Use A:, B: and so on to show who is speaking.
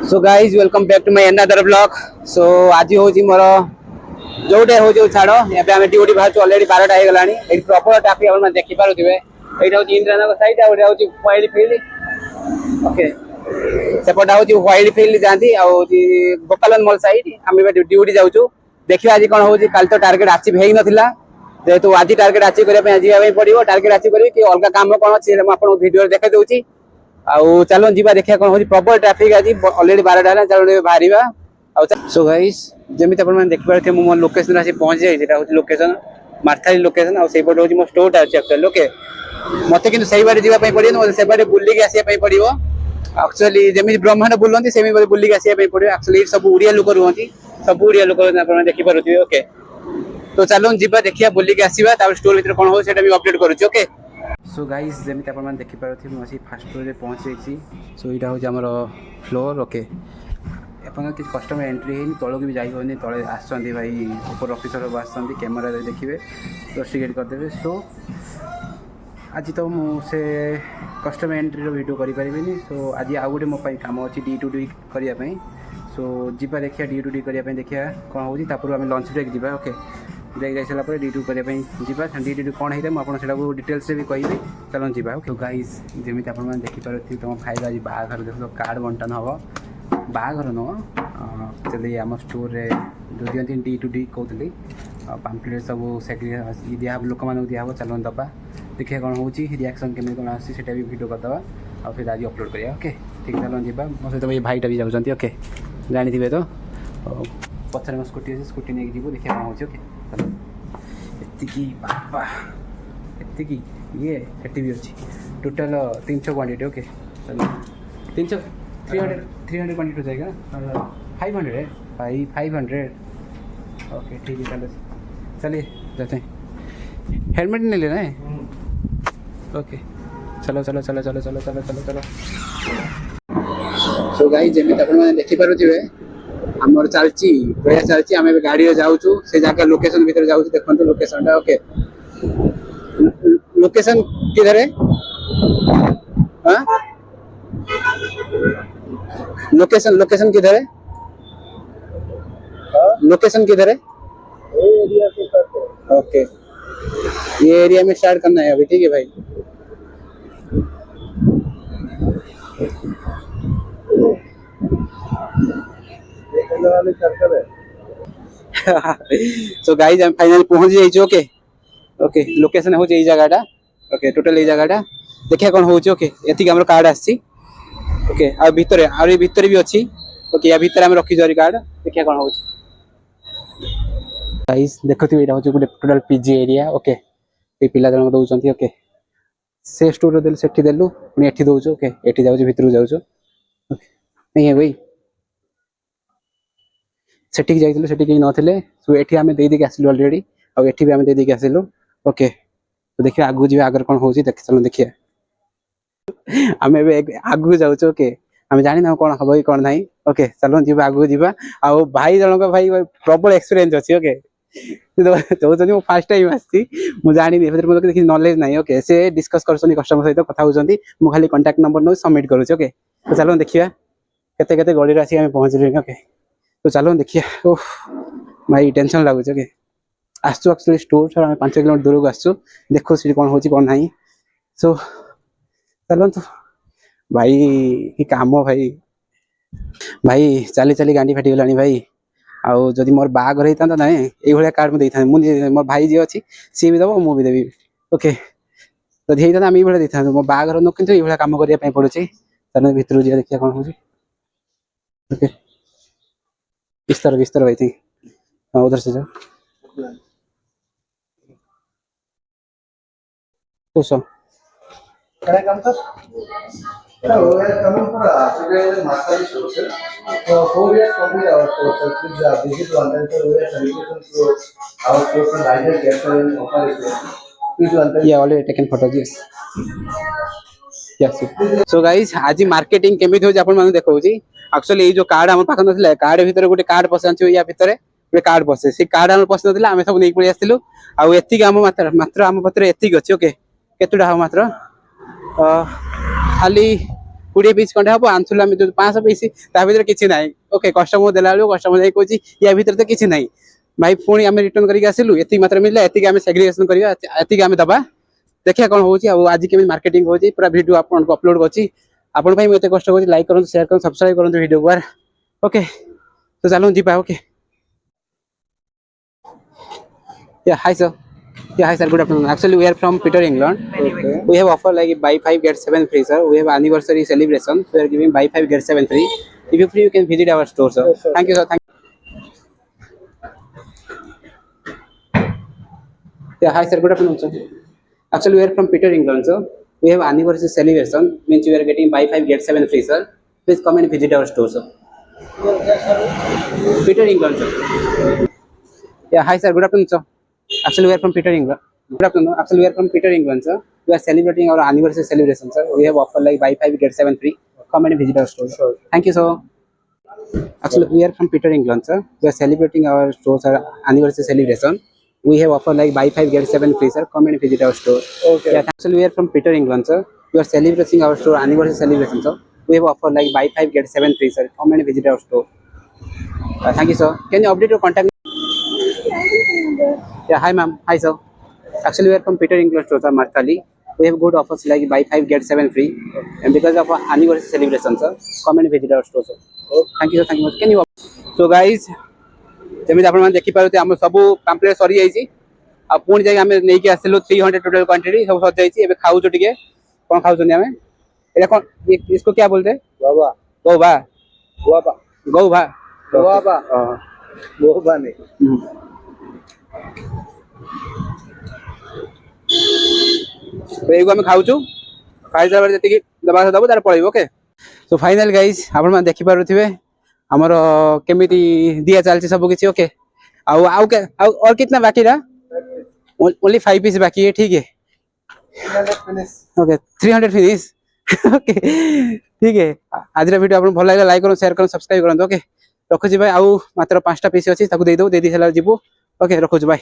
A: So guys welcome back to my another blog. सो आज हूँ मोर जोटे हूँ छाड़ यहाँ आम ड्यूटी बाहर अलरेडी 12टा हो गलानी प्रबल ट्राफिक आप देखी पारे। यहाँ हूँ इंद्रानगर साइड आगे हूँ व्हाइट फील्ड ओके सेपटा हूँ व्हाइट फील्ड जाती गोपालन मॉल साइड आम ड्यूटी जाऊँ। देखिए आज कौन हूँ कल तो टार्गेट अचीव हो नाला जेहेतु आज टार्गेट अचीव करने पड़ो टार्गेट अचीव कर अलग कम कौन अच्छे आपको वीडियो देखा दूसरी आउ चलो जीवा देखिए कौन हो प्रबल ट्राफिक आज अलरेडी 12टा है चलो बाहर। सो गाइस जमी आप देखिए मो लोकेशन आसी पहुंची जाए लोकेशन मार्थाली लोकेशन आईपटे हूँ मो स्टोरटा अच्छे एक्चुअली ओके मत कि सही बारे जावाई पड़े मतलब से बारे बुलिक आसापी पड़ो एक्चुअली जमी ब्रह्मांड बुलती सेमी बुलिक आसापी पड़ो एक्चुअली सब ओडिया लोक रुहति सब ओडिया लोक देखिपे ओके तो चलो जीवा देखिए बुलिक आसवा स्टोर भर कौन हो अपडेट करुँच ओके। सो गाइज जमी आप देखिपे मुझे फास्ट फ्लोर में पहुँची जाइए। सो यहाँ हूँ आमर फ्लोर ओके एपन किसी कस्टमर एंट्री है तौक भी जाई होनी तले आसती भाई ऊपर अफिसर सब आसती कैमेरा देखिए रस्टिकेट करदे। सो आज तो मुझे कस्टमर एंट्री वीडियो करें सो आज आउ गोटे मो कम अच्छी D2D करने। सो जीवा देखिए D2D करने देखिए कौन हो आम लंच ब्रेक जावा ओके ब्रेक जा सारा D2 करने जावा D2D कौन होता है मुझे डिटेल्स भी कहि चलो जावा ओके। गाइस जमी आप देखिपे तुम भाई आज बाहर देख कार्ड बंटन हम बाहर नुह एक्चुअली आम स्टोर जो दिखती D2D कहती पाम्पलेट सब सेक्री दिया लोक मानक दिहब चलो दबा देखिए कौन हो रिएक्शन केमी कौन आसा भी वीडियो करदे और फिर आज अपलोड करिया ओके ठीक चलो जावा मो सहित ये भाईटा भी जाऊँगी ओके जानी थे तो पचर मो स्कूटी अच्छे स्कूटी नहीं जीव देखिए कौन हो ओके चलो एति बाबा एति ये एटी भी अच्छी टोटाल 300 क्वांटिटी ओके चलो 300 300 क्वांटिटी जाएगा 500 भाई 500 ओके ठीक है चलो चलिए जाते हैं हेलमेट नहीं लेना है ओके चलो चलो चलो चलो चलो चलो चलो चलो। सो गाइस जमी आप देखिपे आमर चलती प्रयास चलती आम गाड़ी जाऊँ से जगह लोकेशन भीतर जाऊँ देखो लोकेशन ओके लोकेशन किधर है लोकेशन लोकेशन किधर है लोकेशन किधर है ओके ये एरिया में स्टार्ट करना है अभी ठीक है भाई। सो गाइस हम फाइनली पहुंच जाइए ओके ओके लोकेशन हो जगहटा ओके टोटल ये जगहटा देखिए कौन हो ओके एति हमर कार्ड आसी ओके आ भीतर भी अच्छी ओके या भीतर हम रखी जरी कार्ड देखिए कौन हो गाइस देखो एटा हो गोटे टोटल पीजी एरिया ओके ये पिला जन दउचंती ओके से स्टोर देल सेठी देलु पुनी एठी दउचो ओके एठी जाउचो भीतर जाउचो ओके नहीं है भाई सेठी जाइथिलु सेठी केही नथिले सो एठी आमे देई देके आसिलु ऑलरेडी और एठी भी आमे देई देके आसिलु ओके तो देखिए आगु जी आगर कौन होची देख चलो देखिए आमे आगु जाउचो ओके आमे जानि ना कौन हबई कौन नाही ओके चलो जीवा आगु जीवा आ भाई जनक भाई प्रबल एक्सपीरियंस अछि ओके तो जो फर्स्ट टाइम आसी मु जानि नि मतलब किसी नॉलेज नाही ओके से डिस्कस करसनी कस्टमर सहित कथा होचंती मु खाली कांटेक्ट नंबर नो सबमिट करूछ ओके तो चलो देखिया केते केते गड़ी रासी आमे पहुंचले ओके तो चलो देखिए ओह भाई टेंशन लगुच ओके आसु एक्चुअली स्टोर से 5 किलोमीटर दूर को आसु देखो सी कौन होची कौन नाही सो चलो तो भाई काम भाई भाई चली चली गांडी फाटी गलानी भाई आउ जदि मोर बागर होता ना ये भाया कार्ड मुझे था मोर भाई जी अच्छी सी भी दब मु भी देवी ओके जदि होता आम ये देता मो बागर न कि ये कम करने पड़े चलो भीतर जा देखिए कौन हो ओके बिस्तर बिस्तर भाई थी हाँ उधर से जाओ पूछो
B: Can I come, sir? No, we are coming for Africa in Master Social. So 4 years complete our course. So please visit one time. So we are salutation to our course and either capture and offer it. Please one time.
A: Yeah, already taken photos. Yes. Yes. So guys, आज marketing केमिति हो आपण माने देखौची actually ये जो card हम पाखन नथिला card भीतर गोटे कार्ड पसंद या भीतर गोटे कार्ड पसे से कार्ड हम पसंद नथिला हम सब नै पळि आस्तिलु आ एतिक हम मात्र हम पत्र एतिक अछि ओके केतुडा हम मात्र खाली कोड़े पीस खंडे हम आंसुल आम जो 500 पीस ता भीतर किसी ना ओके कस्टमर देला कस्टमर जाई कहूँ या भीतर तो किसी ना भाई पुणी आम रिटर्न करके आसिलु एति मात्रा मिलला एति आम सेग्रीगेशन करवा एति आम दबा देखिए कौन हो आज केमी मार्केटिंग हो पूरा वीडियो आपको अपलोड करछि आपण भाई मते कष्ट करछि लाइक करूँ शेयर करूँ सब्सक्राइब करूँ वीडियो को ओके तो चलो जी okay Yeah, hi sir. Yeah, hi sir. Good afternoon. Actually, we are from Peter, England.
B: Okay.
A: We have offer like buy 5 get 7 free, sir. We have anniversary celebration. We are giving buy 5 get 7 free. If you free, you can visit our store, sir.
B: Yes, sir.
A: Thank you, sir. Thank Yeah, hi sir. Good afternoon, sir. Actually, we are from Peter, England, sir. We have anniversary celebration. Means you are getting buy 5 get 7 free, sir. Please come and visit our store, sir. Peter, England, sir. Yeah, hi sir. Good afternoon, sir. Actually, we are from Peter, England. Good afternoon. Actually, we are from Peter, England, sir. We are celebrating our anniversary celebration, sir. We have offer like buy 5 get 7 free. Come and visit our store.
B: Sure.
A: Thank you, sir. Actually, we are from Peter, England, sir. We are celebrating our store's anniversary celebration. We have offer like buy 5 get 7 free, sir. Come and visit our store.
B: Okay.
A: Yeah, actually, we are from Peter, England, sir. We are celebrating our store anniversary celebration, sir. We have offer like buy 5 get 7 free, sir. Come and visit our store. Thank you, sir. Can you update your contact? Yeah, hi, ma'am. Hi, sir. Actually, we are from Peter England store, sir, Marthali. We have good offers like buy 5 get 7 free, and because of our anniversary celebration, sir, come and visit our store, sir. Thank you, sir. Thank you much. Can you? So, guys, जमी आप देखी पारे आम सब pamphlet सरी जाइए आ पुणी जाए आम नहीं आसलु 300 टोटल क्वांटिटी सब सर जाइए खाऊ टे कौन खाऊ कौन इसको क्या बोलते हैं
B: बाबा
A: गौभा
B: बाबा
A: गौभा
B: बाबा बाबा नहीं
A: तो एगो आम खाऊ खाई सारा जी दबा दबो तार पड़े ओके तो फाइनल गाइज आप देखी पारे आमर केमी दिया चलती सब किसी ओके और कितना बाकी रहा ओनली 5 पीस बाकी है ठीक है ओके 300 फिनिश ओके ठीक है आज वीडियो आपको भल लगे लाइक करूँ शेयर करूँ सब्सक्राइब करूँ ओके रखुची भाई आउ मात्र 5टा पीस अच्छी दे दे सारा जीवु ओके रखुची भाई।